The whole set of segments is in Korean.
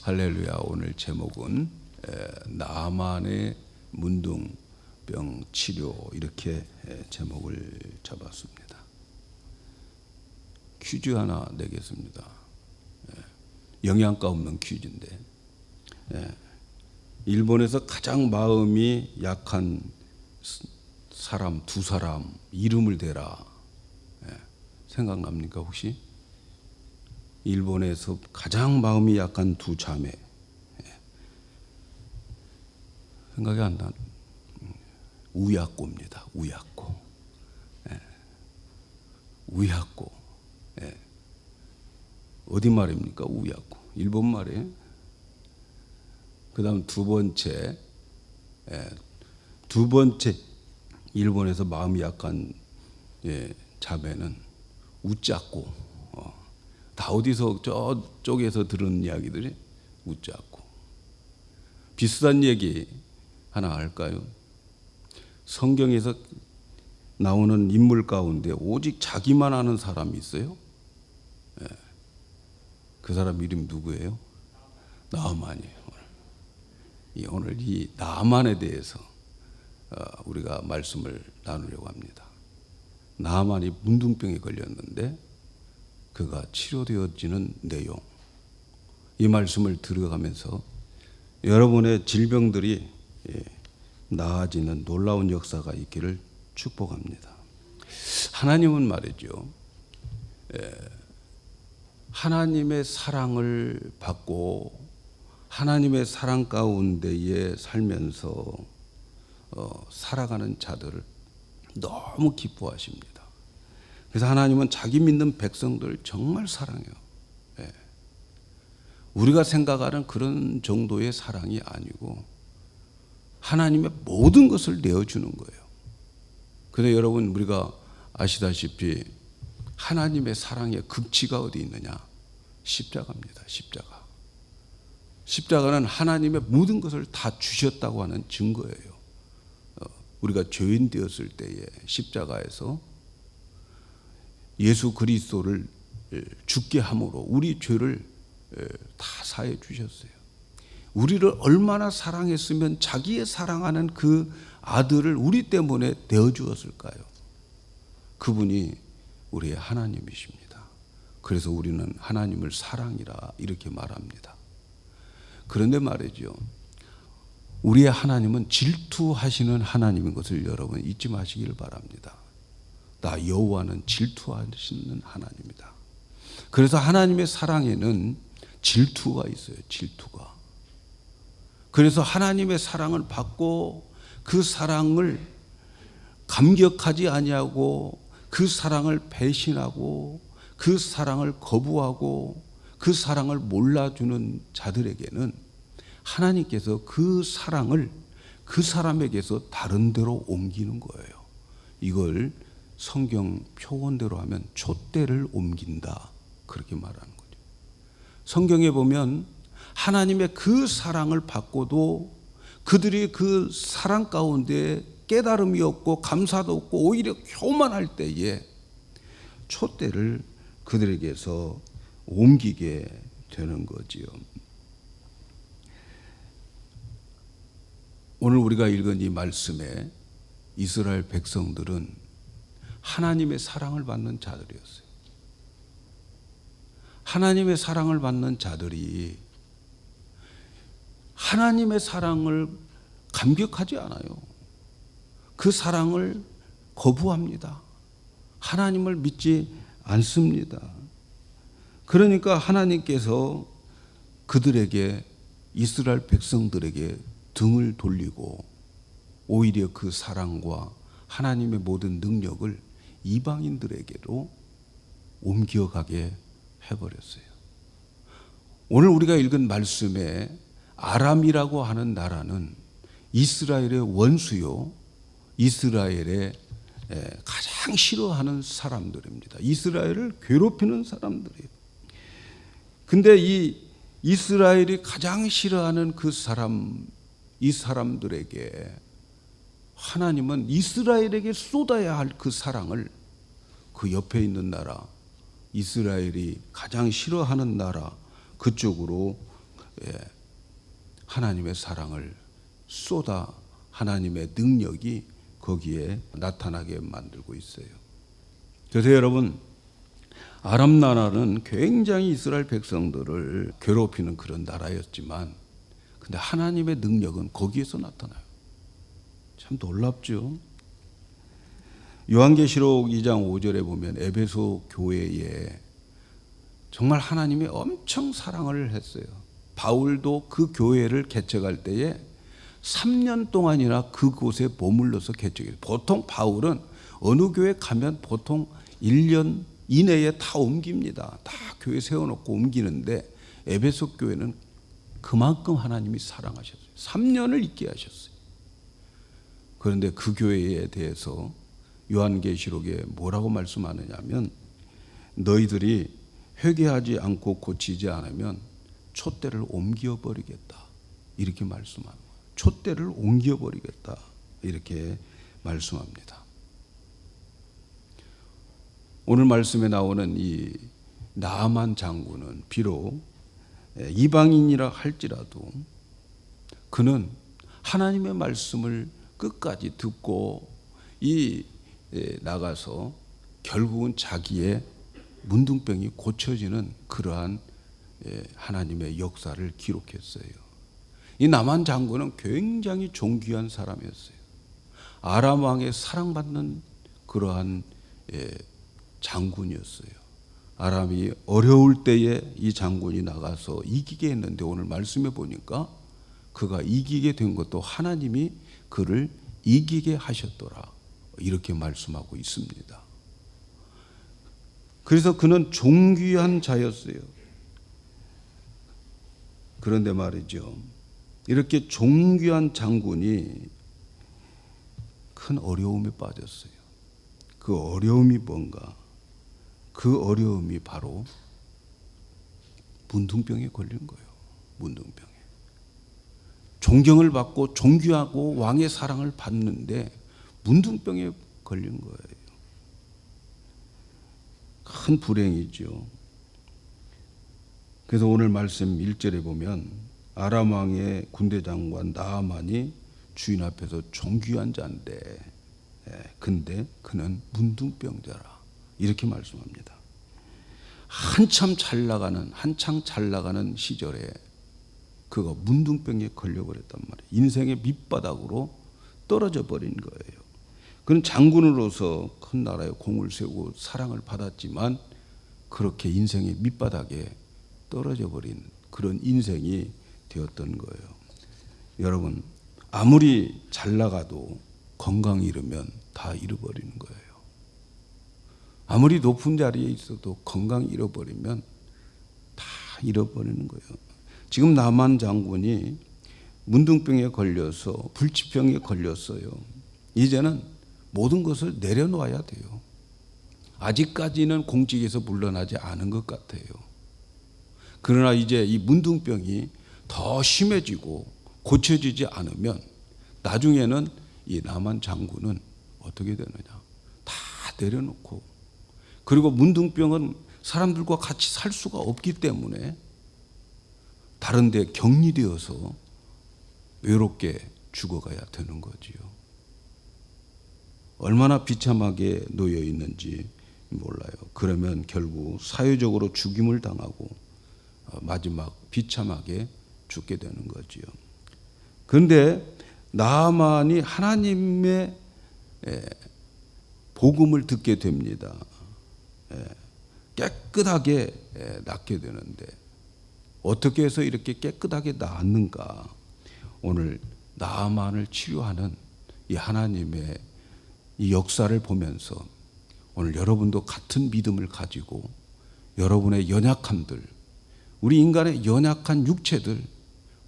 할렐루야. 오늘 제목은 나만의 문둥병 치료, 이렇게 제목을 잡았습니다. 퀴즈 하나 내겠습니다. 영양가 없는 퀴즈인데, 일본에서 가장 마음이 약한 사람 두 사람 이름을 대라. 생각납니까 혹시? 일본에서 가장 마음이 약한 두 자매. 생각이 안 나. 우야꼬입니다. 우야꼬. 우야꼬. 어디 말입니까? 우야꼬. 일본 말이에요. 그 다음 두 번째 일본에서 마음이 약한 자매는 우짜꼬. 다 어디서 저쪽에서 들은 이야기들이 웃자고. 비슷한 얘기 하나 할까요? 성경에서 나오는 인물 가운데 오직 자기만 아는 사람이 있어요. 그 사람 이름이 누구예요? 나아만이에요. 오늘 이 나아만에 대해서 우리가 말씀을 나누려고 합니다. 나아만이 문둥병에 걸렸는데 그가 치료되어지는 내용, 이 말씀을 들어가면서 여러분의 질병들이 나아지는 놀라운 역사가 있기를 축복합니다. 하나님은 말이죠, 하나님의 사랑을 받고 하나님의 사랑 가운데에 살면서 살아가는 자들을 너무 기뻐하십니다. 그래서 하나님은 자기 믿는 백성들을 정말 사랑해요. 우리가 생각하는 그런 정도의 사랑이 아니고 하나님의 모든 것을 내어주는 거예요. 그런데 여러분, 우리가 아시다시피 하나님의 사랑의 극치가 어디 있느냐? 십자가입니다. 십자가. 십자가는 하나님의 모든 것을 다 주셨다고 하는 증거예요. 우리가 죄인 되었을 때에 십자가에서 예수 그리스도를 죽게 함으로 우리 죄를 다 사해 주셨어요. 우리를 얼마나 사랑했으면 자기의 사랑하는 그 아들을 우리 때문에 내어 주었을까요? 그분이 우리의 하나님이십니다. 그래서 우리는 하나님을 사랑이라 이렇게 말합니다. 그런데 말이죠, 우리의 하나님은 질투하시는 하나님인 것을 여러분 잊지 마시길 바랍니다. 나 여호와는 질투하시는 하나님이다. 그래서 하나님의 사랑에는 질투가 있어요. 질투가. 그래서 하나님의 사랑을 받고 그 사랑을 감격하지 아니하고 그 사랑을 배신하고 그 사랑을 거부하고 그 사랑을 몰라주는 자들에게는 하나님께서 그 사랑을 그 사람에게서 다른 데로 옮기는 거예요. 이걸 성경 표현대로 하면 촛대를 옮긴다, 그렇게 말하는 거죠. 성경에 보면 하나님의 그 사랑을 받고도 그들이 그 사랑 가운데 깨달음이 없고 감사도 없고 오히려 교만할 때에 촛대를 그들에게서 옮기게 되는 거지요. 오늘 우리가 읽은 이 말씀에 이스라엘 백성들은 하나님의 사랑을 받는 자들이었어요. 하나님의 사랑을 받는 자들이 하나님의 사랑을 감격하지 않아요. 그 사랑을 거부합니다. 하나님을 믿지 않습니다. 그러니까 하나님께서 그들에게, 이스라엘 백성들에게 등을 돌리고 오히려 그 사랑과 하나님의 모든 능력을 이방인들에게로 옮겨가게 해버렸어요. 오늘 우리가 읽은 말씀에 아람이라고 하는 나라는 이스라엘의 원수요, 이스라엘의 가장 싫어하는 사람들입니다. 이스라엘을 괴롭히는 사람들이에요. 근데 이 이스라엘이 가장 싫어하는 그 사람, 이 사람들에게 하나님은 이스라엘에게 쏟아야 할 그 사랑을 그 옆에 있는 나라, 이스라엘이 가장 싫어하는 나라 그쪽으로 하나님의 사랑을 쏟아 하나님의 능력이 거기에 나타나게 만들고 있어요. 그래서 여러분, 아람 나라는 굉장히 이스라엘 백성들을 괴롭히는 그런 나라였지만 근데 하나님의 능력은 거기에서 나타나요. 참 놀랍죠. 요한계시록 2장 5절에 보면 에베소 교회에 정말 하나님이 엄청 사랑을 했어요. 바울도 그 교회를 개척할 때에 3년 동안이나 그곳에 머물러서 개척해요. 보통 바울은 어느 교회 가면 보통 1년 이내에 다 옮깁니다. 다 교회 세워놓고 옮기는데 에베소 교회는 그만큼 하나님이 사랑하셨어요. 3년을 있게 하셨어요. 그런데 그 교회에 대해서 요한계시록에 뭐라고 말씀하느냐면 너희들이 회개하지 않고 고치지 않으면 촛대를 옮겨버리겠다. 이렇게 말씀하는 거예요. 촛대를 옮겨버리겠다. 이렇게 말씀합니다. 오늘 말씀에 나오는 이 나아만 장군은 비록 이방인이라 할지라도 그는 하나님의 말씀을 끝까지 듣고 나가서 결국은 자기의 문둥병이 고쳐지는 그러한 하나님의 역사를 기록했어요. 이 나만 장군은 굉장히 존귀한 사람이었어요. 아람 왕의 사랑받는 그러한 장군이었어요. 아람이 어려울 때에 이 장군이 나가서 이기게 했는데 오늘 말씀해 보니까 그가 이기게 된 것도 하나님이 그를 이기게 하셨더라. 이렇게 말씀하고 있습니다. 그래서 그는 존귀한 자였어요. 그런데 말이죠. 이렇게 존귀한 장군이 큰 어려움에 빠졌어요. 그 어려움이 뭔가? 그 어려움이 바로 문둥병에 걸린 거예요. 문둥병에. 존경을 받고 존귀하고 왕의 사랑을 받는데 문둥병에 걸린 거예요. 큰 불행이죠. 그래서 오늘 말씀 1절에 보면 아람 왕의 군대 장관 나아만이 주인 앞에서 존귀한 자인데 근데 그는 문둥병자라. 이렇게 말씀합니다. 한참 잘 나가는 시절에 그가 문둥병에 걸려버렸단 말이에요. 인생의 밑바닥으로 떨어져 버린 거예요. 그는 장군으로서 큰 나라에 공을 세우고 사랑을 받았지만 그렇게 인생의 밑바닥에 떨어져 버린 그런 인생이 되었던 거예요. 여러분, 아무리 잘 나가도 건강이 잃으면 다 잃어버리는 거예요. 아무리 높은 자리에 있어도 건강 잃어버리면 다 잃어버리는 거예요. 지금 나만 장군이 문둥병에 걸려서 불치병에 걸렸어요. 이제는 모든 것을 내려놓아야 돼요. 아직까지는 공직에서 물러나지 않은 것 같아요. 그러나 이제 이 문둥병이 더 심해지고 고쳐지지 않으면 나중에는 이 나만 장군은 어떻게 되느냐. 다 내려놓고 그리고 문둥병은 사람들과 같이 살 수가 없기 때문에 다른 데 격리되어서 외롭게 죽어가야 되는 거지요. 얼마나 비참하게 놓여 있는지 몰라요. 그러면 결국 사회적으로 죽임을 당하고 마지막 비참하게 죽게 되는 거지요. 그런데 나아만이 하나님의 복음을 듣게 됩니다. 깨끗하게 낫게 되는데 어떻게 해서 이렇게 깨끗하게 낫는가? 오늘 나아만을 치료하는 이 하나님의 이 역사를 보면서 오늘 여러분도 같은 믿음을 가지고 여러분의 연약함들, 우리 인간의 연약한 육체들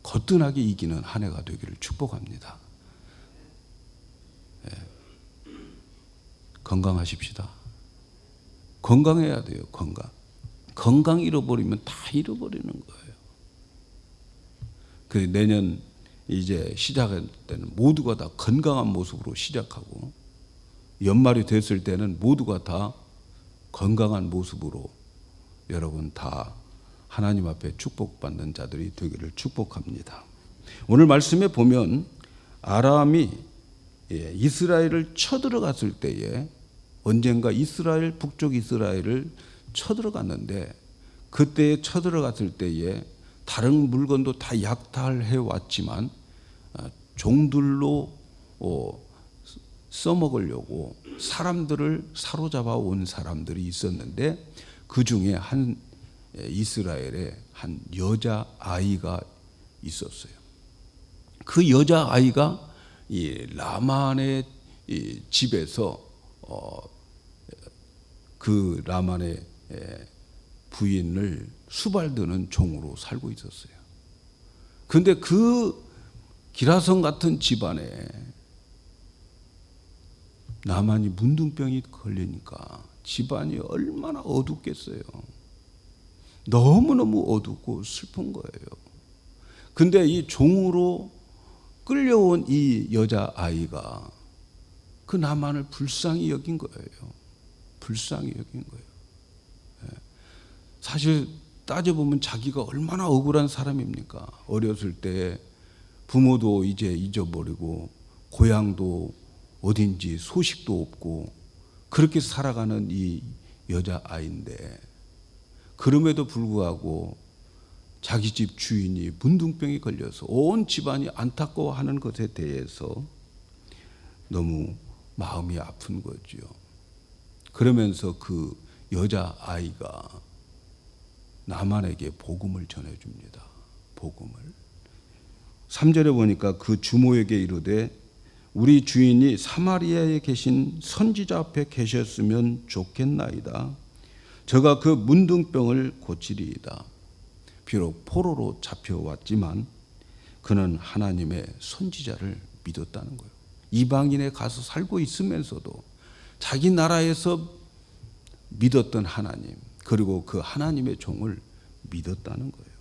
거뜬하게 이기는 한 해가 되기를 축복합니다. 건강하십시다. 건강해야 돼요. 건강 잃어버리면 다 잃어버리는 거예요. 그래서 내년 이제 시작할 때는 모두가 다 건강한 모습으로 시작하고 연말이 됐을 때는 모두가 다 건강한 모습으로 여러분 다 하나님 앞에 축복받는 자들이 되기를 축복합니다. 오늘 말씀에 보면 아람이 이스라엘을 쳐들어갔을 때에 언젠가 북쪽 이스라엘을 쳐들어갔는데, 그때 쳐들어갔을 때에 다른 물건도 다 약탈해 왔지만 종들로 써먹으려고 사람들을 사로잡아 온 사람들이 있었는데, 그 중에 한 이스라엘의 한 여자 아이가 있었어요. 그 여자 아이가 이 라만의 집에서 그 라만의 부인을 수발드는 종으로 살고 있었어요. 그런데 그 기라성 같은 집안에 나만이 문둥병이 걸리니까 집안이 얼마나 어둡겠어요. 너무너무 어둡고 슬픈 거예요. 근데 이 종으로 끌려온 이 여자아이가 그 나만을 불쌍히 여긴 거예요. 불쌍히 여긴 거예요. 사실 따져보면 자기가 얼마나 억울한 사람입니까? 어렸을 때 부모도 이제 잊어버리고 고향도 어딘지 소식도 없고 그렇게 살아가는 이 여자아이인데, 그럼에도 불구하고 자기 집 주인이 문둥병이 걸려서 온 집안이 안타까워하는 것에 대해서 너무 마음이 아픈 거죠. 그러면서 그 여자아이가 나만에게 복음을 전해줍니다. 복음을. 3절에 보니까 그 주모에게 이르되 우리 주인이 사마리아에 계신 선지자 앞에 계셨으면 좋겠나이다. 저가 그 문둥병을 고치리이다. 비록 포로로 잡혀왔지만 그는 하나님의 선지자를 믿었다는 거예요. 이방인에 가서 살고 있으면서도 자기 나라에서 믿었던 하나님, 그리고 그 하나님의 종을 믿었다는 거예요.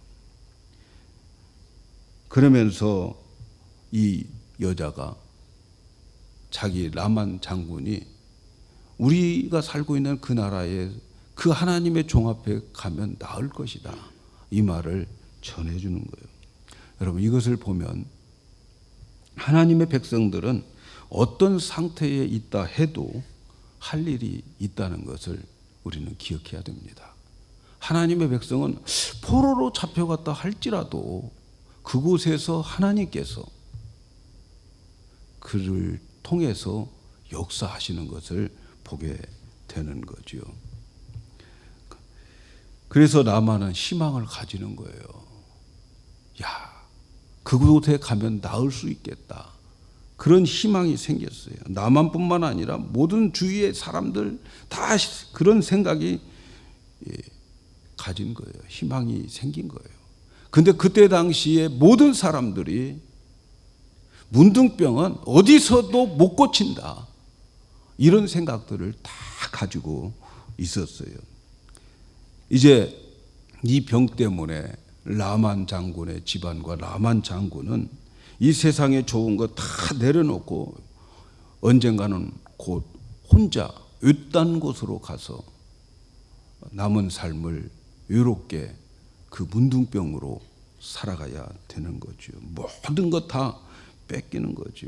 그러면서 이 여자가, 자기 라만 장군이 우리가 살고 있는 그 나라에 그 하나님의 종 앞에 가면 나을 것이다, 이 말을 전해주는 거예요. 여러분, 이것을 보면 하나님의 백성들은 어떤 상태에 있다 해도 할 일이 있다는 것을 우리는 기억해야 됩니다. 하나님의 백성은 포로로 잡혀갔다 할지라도 그곳에서 하나님께서 그를 통해서 역사하시는 것을 보게 되는 거죠. 그래서 나만은 희망을 가지는 거예요. 야, 그곳에 가면 나을 수 있겠다. 그런 희망이 생겼어요. 나만뿐만 아니라 모든 주위의 사람들 다 그런 생각이 가진 거예요. 희망이 생긴 거예요. 근데 그때 당시에 모든 사람들이 문둥병은 어디서도 못 고친다, 이런 생각들을 다 가지고 있었어요. 이제 이 병 때문에 라만 장군의 집안과 라만 장군은 이 세상에 좋은 거 다 내려놓고 언젠가는 곧 혼자 외딴 곳으로 가서 남은 삶을 외롭게 그 문둥병으로 살아가야 되는 거죠. 모든 것 다 뺏기는 거죠.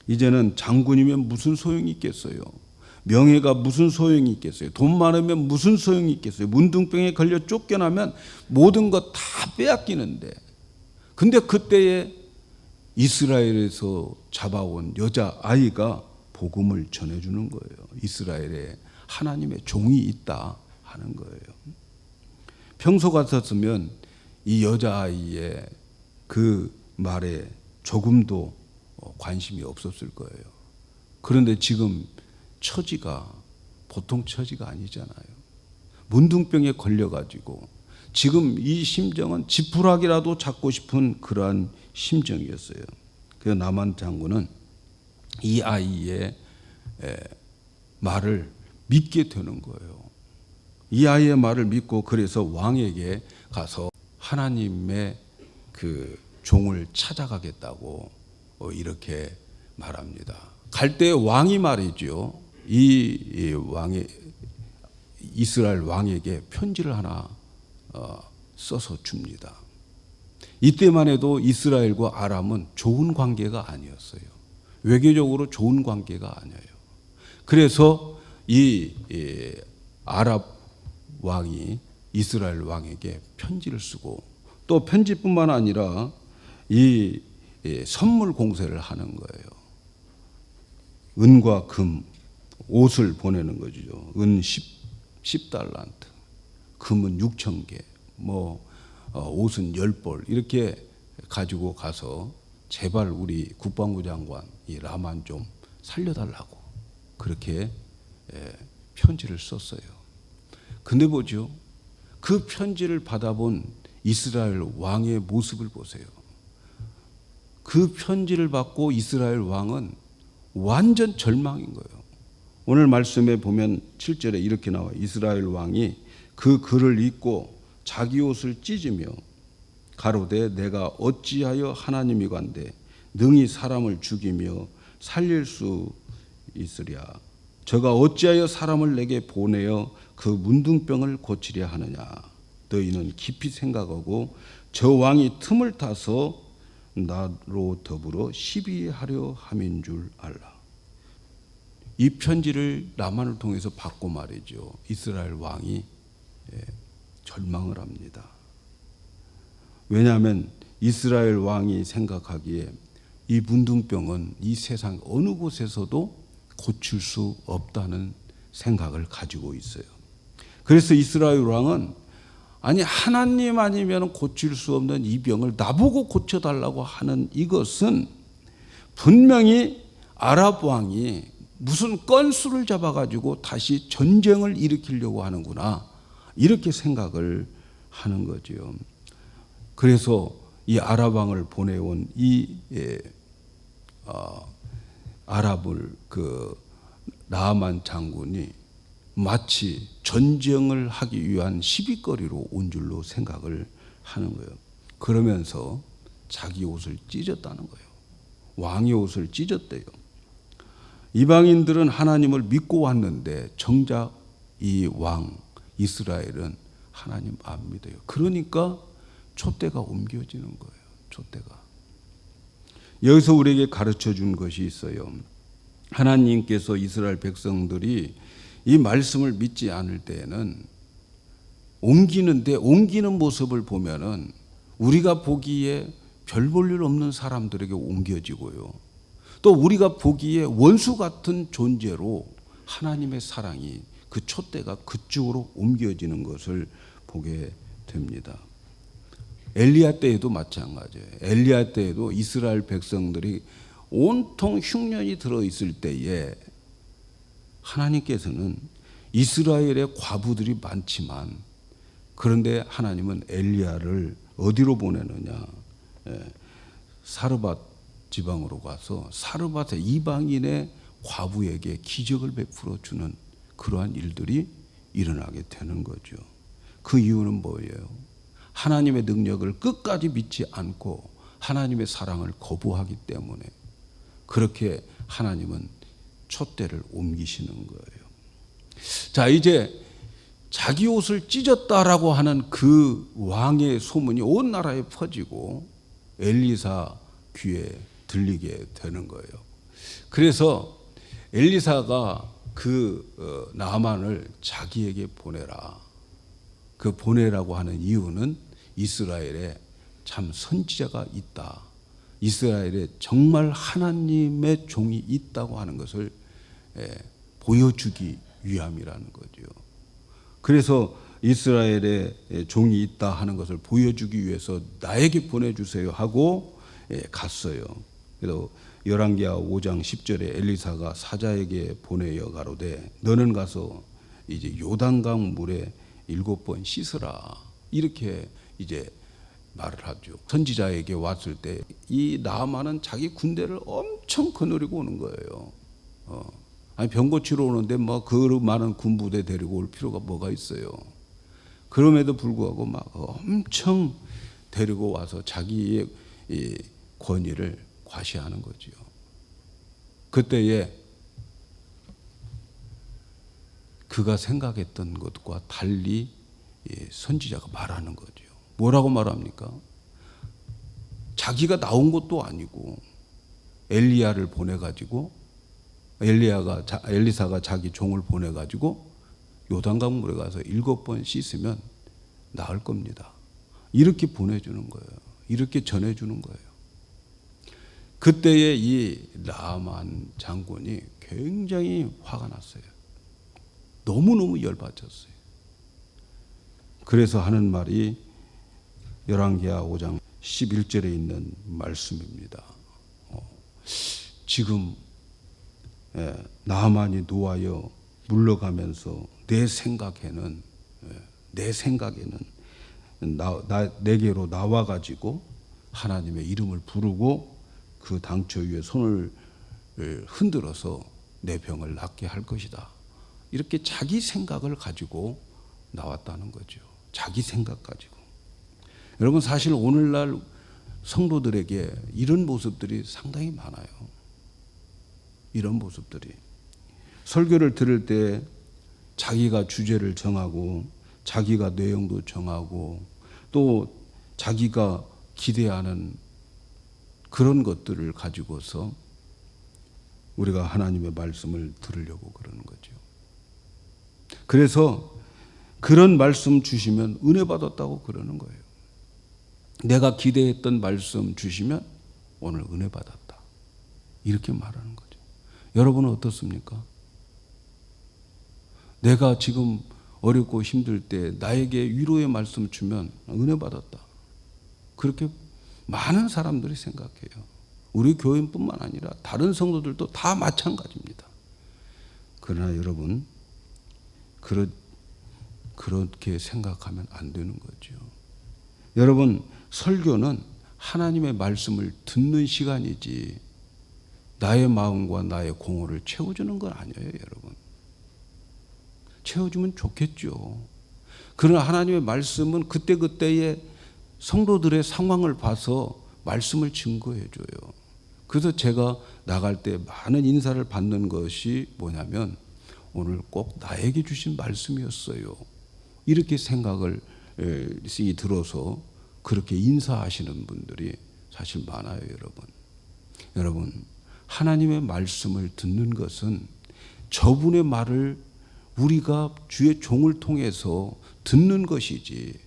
이제는 장군이면 무슨 소용이 있겠어요? 명예가 무슨 소용이 있겠어요? 돈 많으면 무슨 소용이 있겠어요? 문둥병에 걸려 쫓겨나면 모든 것 다 빼앗기는데, 근데 그때에 이스라엘에서 잡아온 여자아이가 복음을 전해주는 거예요. 이스라엘에 하나님의 종이 있다 하는 거예요. 평소 같았으면 이 여자아이의 그 말에 조금도 관심이 없었을 거예요. 그런데 지금 처지가 보통 처지가 아니잖아요. 문둥병에 걸려가지고 지금 이 심정은 지푸라기라도 잡고 싶은 그러한 심정이었어요. 그래서 나만 장군은 이 아이의 말을 믿게 되는 거예요. 이 아이의 말을 믿고, 그래서 왕에게 가서 하나님의 그 종을 찾아가겠다고 이렇게 말합니다. 갈 때 왕이 말이죠. 이 왕의 이스라엘 왕에게 편지를 하나 써서 줍니다. 이때만 해도 이스라엘과 아람은 좋은 관계가 아니었어요. 외교적으로 좋은 관계가 아니에요. 그래서 이 아랍 왕이 이스라엘 왕에게 편지를 쓰고, 또 편지뿐만 아니라 이 선물 공세를 하는 거예요. 은과 금, 옷을 보내는 거죠. 은 10달란트, 금은 6,000개, 옷은 10벌 이렇게 가지고 가서 제발 우리 국방부 장관 이 라만 좀 살려달라고 그렇게 편지를 썼어요. 근데 보죠. 그 편지를 받아본 이스라엘 왕의 모습을 보세요. 그 편지를 받고 이스라엘 왕은 완전 절망인 거예요. 오늘 말씀에 보면 7절에 이렇게 나와요. 이스라엘 왕이 그 글을 읽고 자기 옷을 찢으며 가로되 내가 어찌하여 하나님이간데 능히 사람을 죽이며 살릴 수 있으랴. 저가 어찌하여 사람을 내게 보내어 그 문둥병을 고치려 하느냐. 너희는 깊이 생각하고 저 왕이 틈을 타서 나로 더불어 시비하려 함인 줄 알라. 이 편지를 나만을 통해서 받고 말이죠. 이스라엘 왕이 절망을 합니다. 왜냐하면 이스라엘 왕이 생각하기에 이 문둥병은 이 세상 어느 곳에서도 고칠 수 없다는 생각을 가지고 있어요. 그래서 이스라엘 왕은 아니 하나님 아니면 고칠 수 없는 이 병을 나보고 고쳐달라고 하는 이것은 분명히 아랍 왕이 무슨 건수를 잡아가지고 다시 전쟁을 일으키려고 하는구나 이렇게 생각을 하는 거죠. 그래서 이 아랍 왕을 보내온 이 아랍을 나아만 장군이 마치 전쟁을 하기 위한 시비거리로 온 줄로 생각을 하는 거예요. 그러면서 자기 옷을 찢었다는 거예요. 왕의 옷을 찢었대요. 이방인들은 하나님을 믿고 왔는데 정작 이 왕 이스라엘은 하나님 안 믿어요. 그러니까 촛대가 옮겨지는 거예요. 촛대가. 여기서 우리에게 가르쳐 준 것이 있어요. 하나님께서 이스라엘 백성들이 이 말씀을 믿지 않을 때에는 옮기는 모습을 보면은 우리가 보기에 별 볼 일 없는 사람들에게 옮겨지고요. 또 우리가 보기에 원수 같은 존재로 하나님의 사랑이 그 촛대가 그쪽으로 옮겨지는 것을 보게 됩니다. 엘리야 때에도 마찬가지예요. 엘리야 때에도 이스라엘 백성들이 온통 흉년이 들어있을 때에 하나님께서는 이스라엘의 과부들이 많지만 그런데 하나님은 엘리야를 어디로 보내느냐. 사르밧 지방으로 가서 사르밧의 이방인의 과부에게 기적을 베풀어 주는 그러한 일들이 일어나게 되는 거죠. 그 이유는 뭐예요? 하나님의 능력을 끝까지 믿지 않고 하나님의 사랑을 거부하기 때문에 그렇게 하나님은 촛대를 옮기시는 거예요. 자, 이제 자기 옷을 찢었다라고 하는 그 왕의 소문이 온 나라에 퍼지고 엘리사 귀에 들리게 되는 거예요. 그래서 엘리사가 나아만을 자기에게 보내라. 그 보내라고 하는 이유는 이스라엘에 참 선지자가 있다. 이스라엘에 정말 하나님의 종이 있다고 하는 것을 보여주기 위함이라는 거죠. 그래서 이스라엘에 종이 있다 하는 것을 보여주기 위해서 나에게 보내주세요 하고 갔어요. 그래서 열왕기하 5장 10절에 엘리사가 사자에게 보내어 가로되 너는 가서 이제 요단강 물에 7번 씻으라 이렇게 이제 말을 하죠. 선지자에게 왔을 때 이 나아만은 자기 군대를 엄청 거느리고 오는 거예요. 아니 병 고치러 오는데 그 많은 군부대 데리고 올 필요가 뭐가 있어요. 그럼에도 불구하고 막 엄청 데리고 와서 자기의 이 권위를 과시하는 거지요. 그때에 그가 생각했던 것과 달리 선지자가 말하는 거죠. 뭐라고 말합니까? 자기가 나온 것도 아니고 엘리야를 보내가지고 엘리사가 자기 종을 보내가지고 요단강 물에 가서 7번 씻으면 나을 겁니다. 이렇게 보내주는 거예요. 이렇게 전해주는 거예요. 그때에 이 나만 장군이 굉장히 화가 났어요. 너무너무 열받쳤어요. 그래서 하는 말이 열왕기하 5장 11절에 있는 말씀입니다. 지금 나만이 노하여 물러가면서 내 생각에는 내게로 나와가지고 하나님의 이름을 부르고 그 당처 위에 손을 흔들어서 내 병을 낫게 할 것이다. 이렇게 자기 생각을 가지고 나왔다는 거죠. 자기 생각 가지고. 여러분, 사실 오늘날 성도들에게 이런 모습들이 상당히 많아요. 이런 모습들이. 설교를 들을 때 자기가 주제를 정하고 자기가 내용도 정하고 또 자기가 기대하는 그런 것들을 가지고서 우리가 하나님의 말씀을 들으려고 그러는 거죠. 그래서 그런 말씀 주시면 은혜 받았다고 그러는 거예요. 내가 기대했던 말씀 주시면 오늘 은혜 받았다. 이렇게 말하는 거죠. 여러분은 어떻습니까? 내가 지금 어렵고 힘들 때 나에게 위로의 말씀 주면 은혜 받았다. 그렇게 많은 사람들이 생각해요. 우리 교인뿐만 아니라 다른 성도들도 다 마찬가지입니다. 그러나 여러분, 그렇게 생각하면 안 되는 거죠. 여러분, 설교는 하나님의 말씀을 듣는 시간이지 나의 마음과 나의 공허를 채워주는 건 아니에요, 여러분. 채워주면 좋겠죠. 그러나 하나님의 말씀은 그때그때의 성도들의 상황을 봐서 말씀을 증거해 줘요. 그래서 제가 나갈 때 많은 인사를 받는 것이 뭐냐면 오늘 꼭 나에게 주신 말씀이었어요. 이렇게 생각을 들어서 그렇게 인사하시는 분들이 사실 많아요, 여러분. 여러분, 하나님의 말씀을 듣는 것은 저분의 말을 우리가 주의 종을 통해서 듣는 것이지,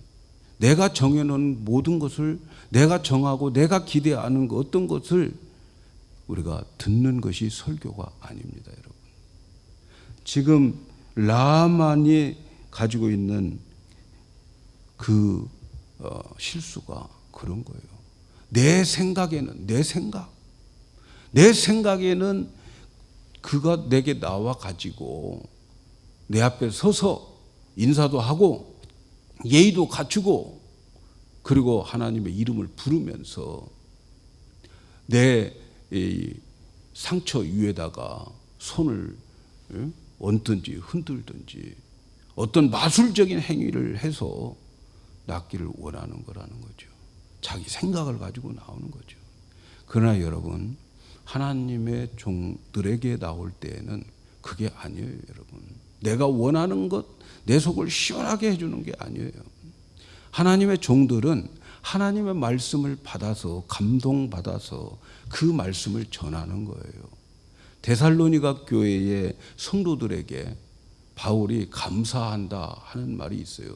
내가 정해놓은 모든 것을 내가 정하고 내가 기대하는 어떤 것을 우리가 듣는 것이 설교가 아닙니다, 여러분. 지금 라만이 가지고 있는 그 실수가 그런 거예요. 내 생각에는 그가 내게 나와 가지고 내 앞에 서서 인사도 하고 예의도 갖추고 그리고 하나님의 이름을 부르면서 내 상처 위에다가 손을 얹든지 흔들든지 어떤 마술적인 행위를 해서 낫기를 원하는 거라는 거죠. 자기 생각을 가지고 나오는 거죠. 그러나 여러분, 하나님의 종들에게 나올 때에는 그게 아니에요, 여러분. 내가 원하는 것, 내 속을 시원하게 해주는 게 아니에요. 하나님의 종들은 하나님의 말씀을 받아서 감동받아서 그 말씀을 전하는 거예요. 데살로니가 교회의 성도들에게 바울이 감사한다 하는 말이 있어요.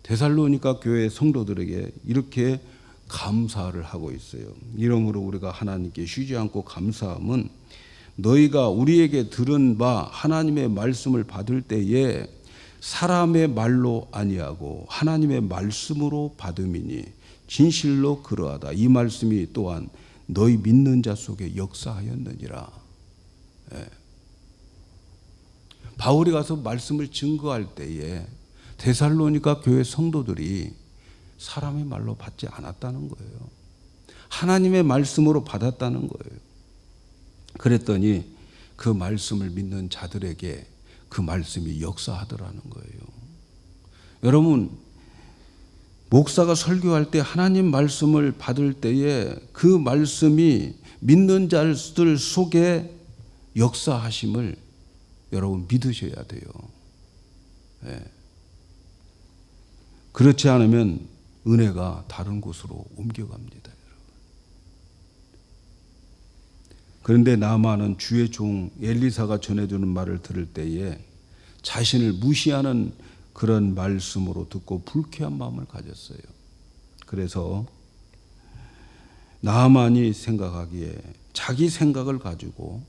데살로니가 교회 성도들에게 이렇게 감사를 하고 있어요. 이러므로 우리가 하나님께 쉬지 않고 감사함은 너희가 우리에게 들은 바 하나님의 말씀을 받을 때에 사람의 말로 아니하고 하나님의 말씀으로 받음이니 진실로 그러하다. 이 말씀이 또한 너희 믿는 자 속에 역사하였느니라. 예. 바울이 가서 말씀을 증거할 때에 데살로니가 교회 성도들이 사람의 말로 받지 않았다는 거예요. 하나님의 말씀으로 받았다는 거예요. 그랬더니 그 말씀을 믿는 자들에게 그 말씀이 역사하더라는 거예요. 여러분, 목사가 설교할 때 하나님 말씀을 받을 때에 그 말씀이 믿는 자들 속에 역사하심을 여러분 믿으셔야 돼요. 네. 그렇지 않으면 은혜가 다른 곳으로 옮겨갑니다. 그런데 나만은 주의 종 엘리사가 전해주는 말을 들을 때에 자신을 무시하는 그런 말씀으로 듣고 불쾌한 마음을 가졌어요. 그래서 나만이 생각하기에 자기 생각을 가지고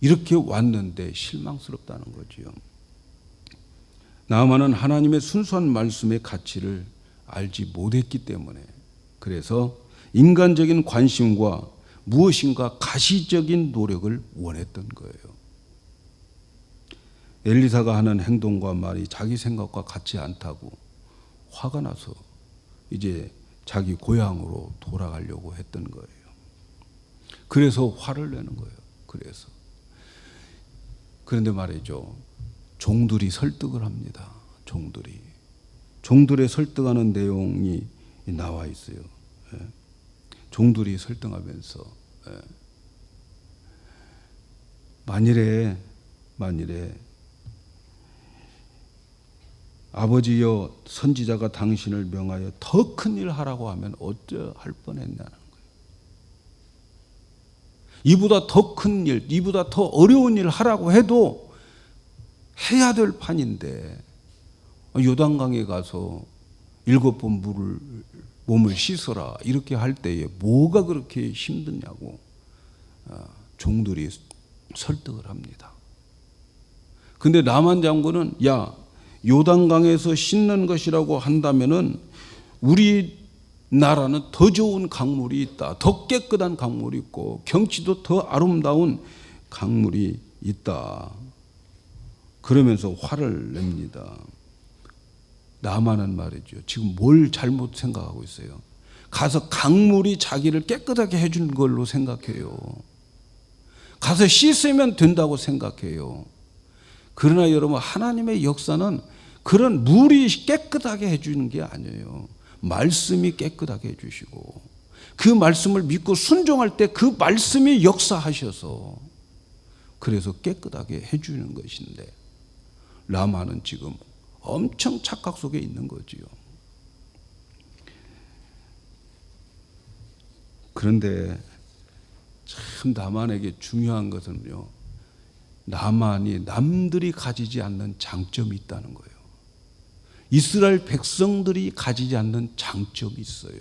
이렇게 왔는데 실망스럽다는 거지요. 나만은 하나님의 순수한 말씀의 가치를 알지 못했기 때문에, 그래서 인간적인 관심과 무엇인가 가시적인 노력을 원했던 거예요. 엘리사가 하는 행동과 말이 자기 생각과 같지 않다고 화가 나서 이제 자기 고향으로 돌아가려고 했던 거예요. 그래서 화를 내는 거예요. 그런데 말이죠, 종들이 설득을 합니다. 종들의 설득하는 내용이 나와 있어요. 종들이 설득하면서 만일에 아버지여 선지자가 당신을 명하여 더 큰 일 하라고 하면 어쩌할 뻔했냐는 거예요. 이보다 더 큰 일, 이보다 더 어려운 일 하라고 해도 해야 될 판인데 요단강에 가서 7번 몸을 씻어라 이렇게 할 때에 뭐가 그렇게 힘드냐고 종들이 설득을 합니다. 근데 나만 장군은 야, 요단강에서 씻는 것이라고 한다면은 우리 나라는 더 좋은 강물이 있다. 더 깨끗한 강물이 있고 경치도 더 아름다운 강물이 있다. 그러면서 화를 냅니다. 나만은 말이죠, 지금 뭘 잘못 생각하고 있어요? 가서 강물이 자기를 깨끗하게 해준 걸로 생각해요. 가서 씻으면 된다고 생각해요. 그러나 여러분, 하나님의 역사는 그런 물이 깨끗하게 해주는 게 아니에요. 말씀이 깨끗하게 해주시고 그 말씀을 믿고 순종할 때 그 말씀이 역사하셔서 그래서 깨끗하게 해주는 것인데, 라마는 지금 엄청 착각 속에 있는 거지요. 그런데 참 나만에게 중요한 것은요, 나만이 남들이 가지지 않는 장점이 있다는 거예요. 이스라엘 백성들이 가지지 않는 장점이 있어요.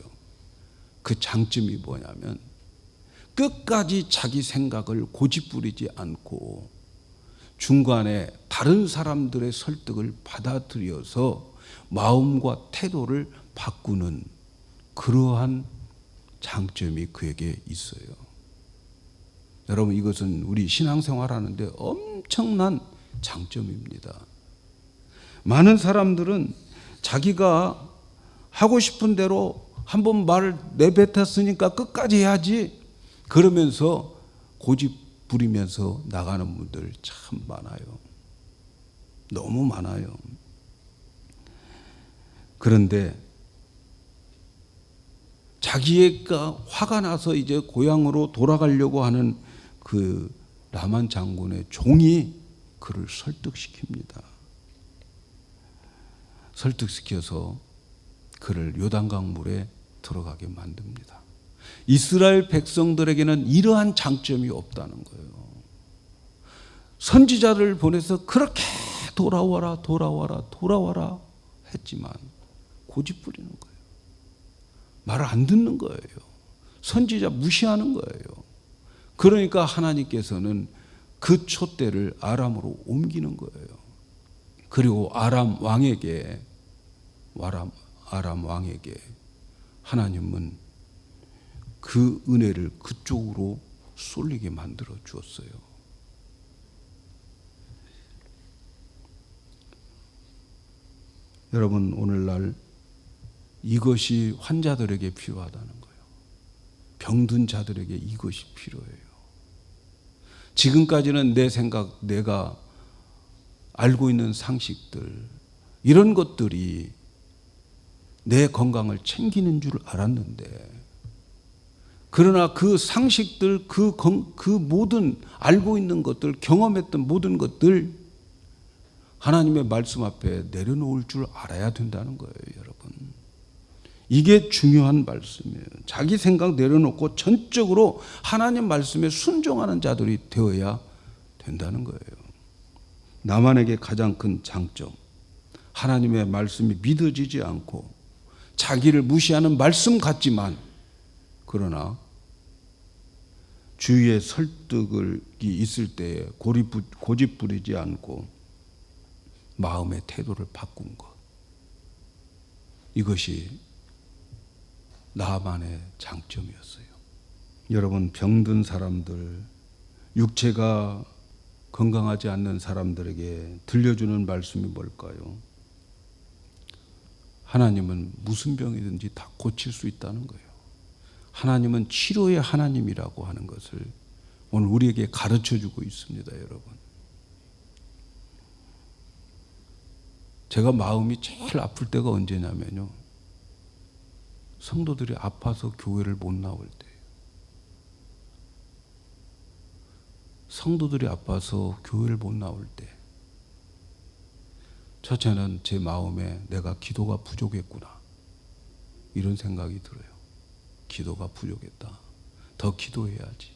그 장점이 뭐냐면 끝까지 자기 생각을 고집부리지 않고 중간에 다른 사람들의 설득을 받아들여서 마음과 태도를 바꾸는 그러한 장점이 그에게 있어요. 여러분, 이것은 우리 신앙생활 하는데 엄청난 장점입니다. 많은 사람들은 자기가 하고 싶은 대로 한번 말을 내뱉었으니까 끝까지 해야지 그러면서 고집 부리면서 나가는 분들 참 많아요. 너무 많아요. 그런데 자기가 화가 나서 이제 고향으로 돌아가려고 하는 그 라만 장군의 종이 그를 설득시킵니다. 설득시켜서 그를 요단강 물에 들어가게 만듭니다. 이스라엘 백성들에게는 이러한 장점이 없다는 거예요. 선지자를 보내서 그렇게 돌아와라 했지만 고집 부리는 거예요. 말을 안 듣는 거예요. 선지자 무시하는 거예요. 그러니까 하나님께서는 그 촛대를 아람으로 옮기는 거예요. 그리고 아람 왕에게 하나님은 그 은혜를 그쪽으로 쏠리게 만들어 주었어요. 여러분, 오늘날 이것이 환자들에게 필요하다는 거예요. 병든 자들에게 이것이 필요해요. 지금까지는 내 생각, 내가 알고 있는 상식들, 이런 것들이 내 건강을 챙기는 줄 알았는데, 그러나 그 상식들, 그 모든 알고 있는 것들, 경험했던 모든 것들 하나님의 말씀 앞에 내려놓을 줄 알아야 된다는 거예요, 여러분. 이게 중요한 말씀이에요. 자기 생각 내려놓고 전적으로 하나님 말씀에 순종하는 자들이 되어야 된다는 거예요. 나만에게 가장 큰 장점, 하나님의 말씀이 믿어지지 않고 자기를 무시하는 말씀 같지만, 그러나 주위의 설득이 있을 때에 고집 부리지 않고 마음의 태도를 바꾼 것, 이것이 나만의 장점이었어요. 여러분, 병든 사람들, 육체가 건강하지 않는 사람들에게 들려주는 말씀이 뭘까요? 하나님은 무슨 병이든지 다 고칠 수 있다는 거예요. 하나님은 치료의 하나님이라고 하는 것을 오늘 우리에게 가르쳐주고 있습니다, 여러분. 제가 마음이 제일 아플 때가 언제냐면요, 성도들이 아파서 교회를 못 나올 때예요. 성도들이 아파서 교회를 못 나올 때, 첫째는 제 마음에 내가 기도가 부족했구나, 이런 생각이 들어요. 기도가 부족했다. 더 기도해야지.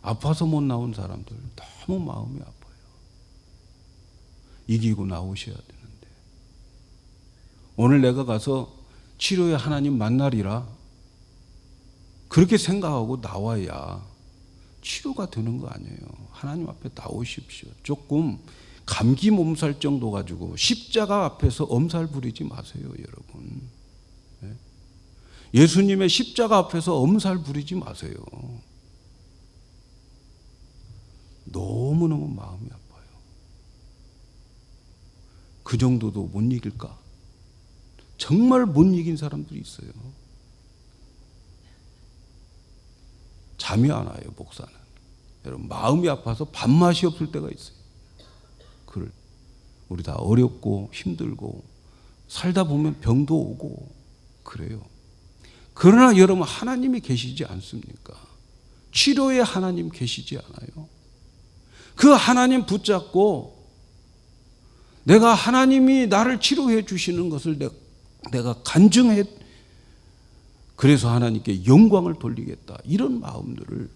아파서 못 나온 사람들 너무 마음이 아파요. 이기고 나오셔야 되는데, 오늘 내가 가서 치료의 하나님 만나리라 그렇게 생각하고 나와야 치료가 되는 거 아니에요. 하나님 앞에 나오십시오. 조금 감기 몸살 정도 가지고 십자가 앞에서 엄살 부리지 마세요, 여러분. 예수님의 십자가 앞에서 엄살 부리지 마세요. 너무너무 마음이 아파요. 그 정도도 못 이길까? 정말 못 이긴 사람들이 있어요. 잠이 안 와요, 목사는. 여러분, 마음이 아파서 밥맛이 없을 때가 있어요. 우리 다 어렵고 힘들고 살다 보면 병도 오고 그래요. 그러나 여러분, 하나님이 계시지 않습니까? 치료의 하나님 계시지 않아요? 그 하나님 붙잡고 내가 하나님이 나를 치료해 주시는 것을 내가 간증해, 그래서 하나님께 영광을 돌리겠다, 이런 마음들을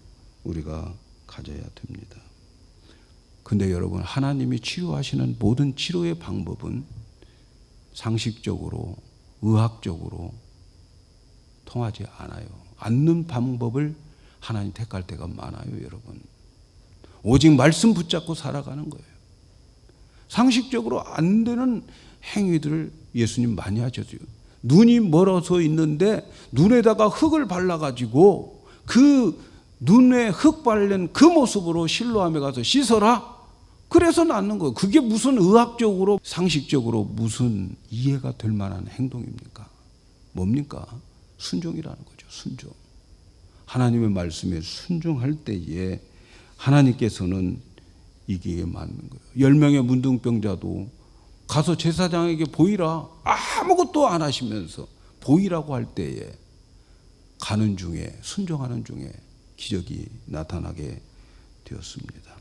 우리가 가져야 됩니다. 근데 여러분, 하나님이 치료하시는 모든 치료의 방법은 상식적으로, 의학적으로 통하지 않아요. 않는 방법을 하나님 택할 때가 많아요, 여러분. 오직 말씀 붙잡고 살아가는 거예요. 상식적으로 안 되는 행위들을 예수님 많이 하셨어요. 눈이 멀어서 있는데 눈에다가 흙을 발라가지고 그 눈에 흙 바른 그 모습으로 실로암에 가서 씻어라, 그래서 낫는 거예요. 그게 무슨 의학적으로, 상식적으로 무슨 이해가 될 만한 행동입니까? 뭡니까? 순종이라는 거죠. 순종. 하나님의 말씀에 순종할 때에 하나님께서는 이기게 맞는 거예요. 10명의 문둥병자도 가서 제사장에게 보이라, 아무것도 안 하시면서 보이라고 할 때에 가는 중에, 순종하는 중에 기적이 나타나게 되었습니다.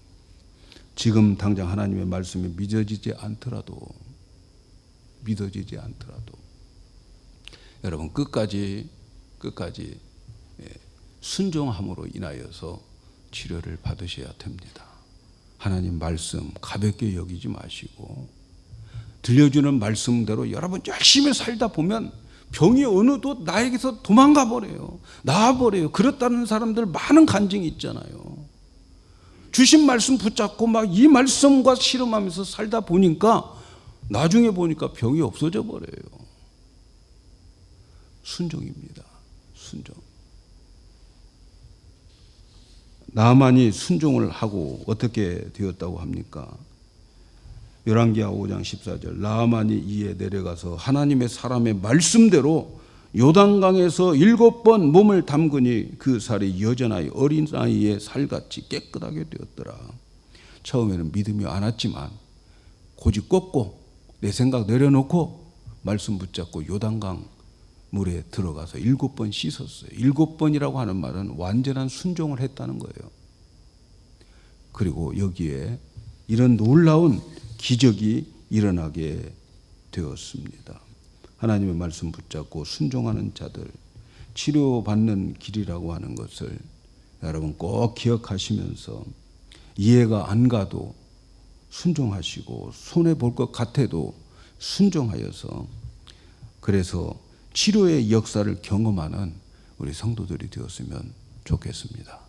지금 당장 하나님의 말씀이 믿어지지 않더라도 여러분, 끝까지 순종함으로 인하여서 치료를 받으셔야 됩니다. 하나님 말씀 가볍게 여기지 마시고 들려주는 말씀대로 여러분 열심히 살다 보면 병이 어느덧 나에게서 도망가 버려요. 나와 버려요. 그렇다는 사람들 많은 간증이 있잖아요. 주신 말씀 붙잡고 막 이 말씀과 실험하면서 살다 보니까 나중에 보니까 병이 없어져 버려요. 순종입니다. 순종. 나만이 순종을 하고 어떻게 되었다고 합니까? 열왕기하 5장 14절, 나만이 이에 내려가서 하나님의 사람의 말씀대로 요단강에서 7번 몸을 담그니 그 살이 여전하여 어린아이의 살같이 깨끗하게 되었더라. 처음에는 믿음이 안 왔지만 고집 꺾고 내 생각 내려놓고 말씀 붙잡고 요단강 물에 들어가서 7번 씻었어요. 7번이라고 하는 말은 완전한 순종을 했다는 거예요. 그리고 여기에 이런 놀라운 기적이 일어나게 되었습니다. 하나님의 말씀 붙잡고 순종하는 자들, 치료받는 길이라고 하는 것을 여러분 꼭 기억하시면서 이해가 안 가도 순종하시고 손해볼 것 같아도 순종하여서 그래서 치료의 역사를 경험하는 우리 성도들이 되었으면 좋겠습니다.